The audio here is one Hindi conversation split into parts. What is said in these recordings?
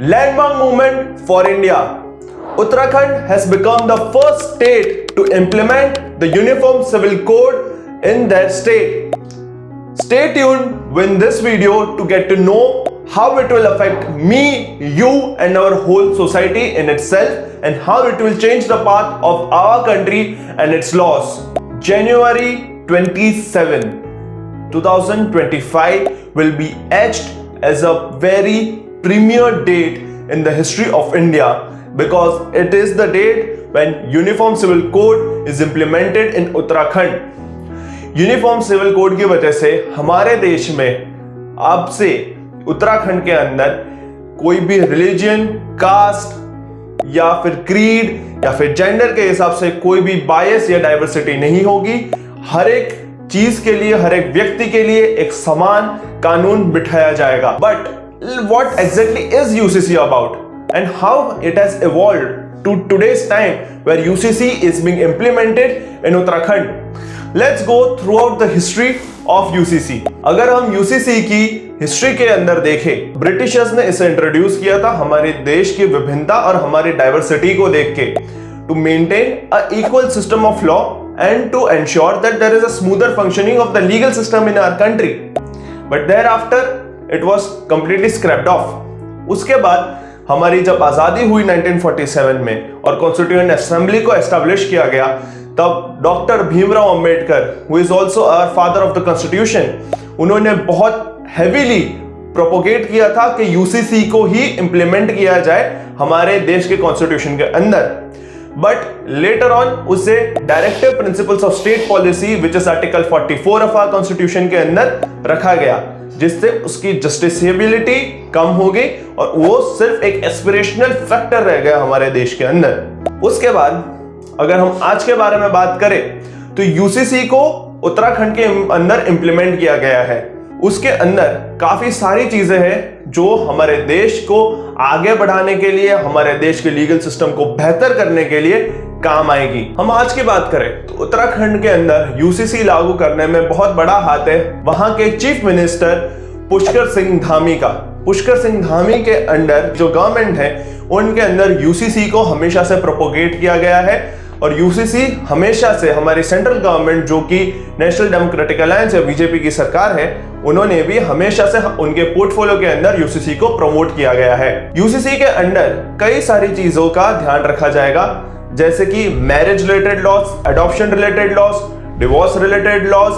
Landmark movement for India. Uttarakhand has become the first state to implement the Uniform Civil Code in their state. Stay tuned with this video to get to know how it will affect me, you and our whole society in itself, and how it will change the path of our country and its laws. January 27, 2025 will be etched as a very premier date in the history of India because it is the date when Uniform Civil Code is implemented in Uttarakhand. Uniform civil code की वजह से हमारे देश में अब से उत्तराखंड के अंदर कोई भी रिलीजन, कास्ट या फिर क्रीड या फिर जेंडर के हिसाब से कोई भी बायस या डाइवर्सिटी नहीं होगी। हर एक चीज के लिए, हर एक व्यक्ति के लिए एक समान कानून बिठाया जाएगा। But what exactly is UCC about and how it has evolved to today's time where UCC is being implemented in Uttarakhand. Let's go throughout the history of UCC. अगर हम UCC की हिस्ट्री के अंदर देखें, ब्रिटिशर्स ने इसे इंट्रोड्यूस किया था हमारे देश की विभिन्नता और हमारी डाइवर्सिटी को देख के, to maintain a equal system of law and to ensure that there is a smoother functioning of the legal system in our country. But thereafter it was completely scrapped off. उसके बाद हमारी जब आजादी हुई 1947 में और कॉन्स्टिट्यूएंट असेंबली को एस्टैब्लिश किया गया, तब doctor Bhimrao Ambedkar, who is also our father of the constitution, उन्होंने बहुत हेवीली प्रोपोगेट किया था कि यूसीसी को ही इंप्लीमेंट किया जाए हमारे देश के कॉन्स्टिट्यूशन के अंदर। बट लेटर ऑन उसे directive principles of state policy which is article 44 of our constitution के अंदर रखा गया, जिससे उसकी जस्टिसेबिलिटी कम हो गई और वो सिर्फ एक एस्पिरेशनल फैक्टर रह गया हमारे देश के अंदर। उसके बाद अगर हम आज के बारे में बात करें तो यूसीसी को उत्तराखंड के अंदर इंप्लीमेंट किया गया है। उसके अंदर काफी सारी चीजें हैं जो हमारे देश को आगे बढ़ाने के लिए, हमारे देश के लीगल सिस्टम को बेहतर करने के लिए काम आएगी। हम आज की बात करें तो उत्तराखंड के अंदर यूसीसी लागू करने में बहुत बड़ा हाथ है वहां के चीफ मिनिस्टर पुष्कर सिंह धामी का। पुष्कर सिंह धामी के अंडर जो गवर्नमेंट है उनके अंदर यूसीसी को हमेशा से प्रोपोगेट किया गया है और यूसीसी हमेशा से हमारी सेंट्रल गवर्नमेंट जो कि नेशनल डेमोक्रेटिक अलायंस या बीजेपी की सरकार है, उन्होंने भी हमेशा से उनके पोर्टफोलियो के अंदर यूसीसी को प्रमोट किया गया है। यूसीसी के अंदर कई सारी चीजों का ध्यान रखा जाएगा, जैसे कि marriage related laws, adoption related laws, divorce related laws,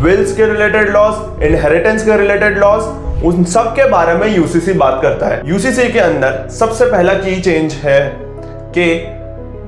wills के रिलेटेड लॉज, इनहेरिटेंस के रिलेटेड लॉज, उन सब के बारे में यूसीसी बात करता है। यूसीसी के अंदर सबसे पहला की चेंज है कि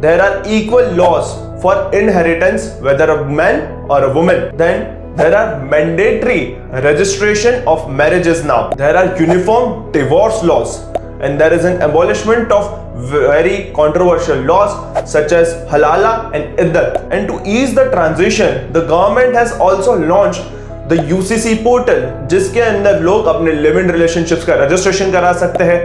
there are equal laws for inheritance whether a man or a woman. Then there are mandatory registration of marriages now. There are uniform divorce laws and there is an abolishment of very controversial laws such as halala and iddat. And to ease the transition, the government has also launched the UCC portal, जिसके अंदर लोग अपने लिव इन रिलेशनशिप्स का रजिस्ट्रेशन करा सकते हैं,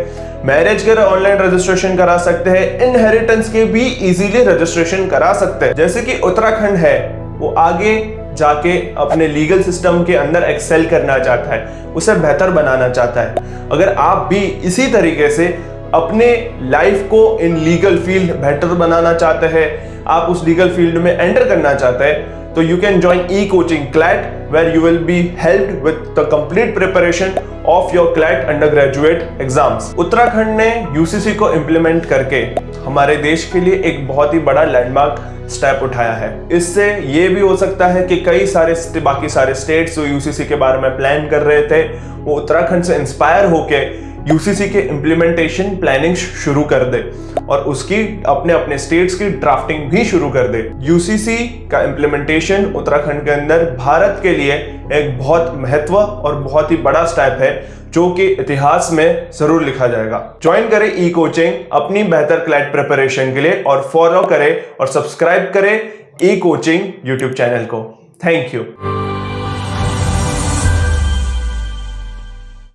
मैरिज के ऑनलाइन रजिस्ट्रेशन करा सकते हैं, इनहेरिटेंस के भी इजीली रजिस्ट्रेशन करा सकते हैं। जैसे कि उत्तराखंड है वो आगे जाके अपने लीगल सिस्टम के अंदर एक्सेल करना चाहता है, उसे बेहतर बनाना चाहता है। अगर आप भी इसी तरीके से अपने लाइफ को इन लीगल फील्ड बेहतर बनाना चाहते हैं, आप उस लीगल फील्ड में एंटर करना चाहते हैं, तो you can join e-coaching CLAT where you will be helped with the complete preparation of your CLAT undergraduate exams. Uttarakhand ने यूसीसी को इंप्लीमेंट करके हमारे देश के लिए एक बहुत ही बड़ा लैंडमार्क स्टेप उठाया है। इससे ये भी हो सकता है कि कई सारे बाकी सारे स्टेट्स जो यूसीसी के बारे में प्लान कर रहे थे वो उत्तराखंड से इंस्पायर होके यूसीसी के इंप्लीमेंटेशन प्लानिंग शुरू कर दे और उसकी अपने अपने स्टेट्स की ड्राफ्टिंग भी शुरू कर दे। यूसीसी का इंप्लीमेंटेशन उत्तराखंड के अंदर भारत के लिए एक बहुत महत्व और बहुत ही बड़ा स्टेप है जो कि इतिहास में जरूर लिखा जाएगा। ज्वाइन करें ई कोचिंग अपनी बेहतर क्लैट प्रिपरेशन के लिए और फॉलो करें और सब्सक्राइब करें ई कोचिंग यूट्यूब चैनल को। Thank you.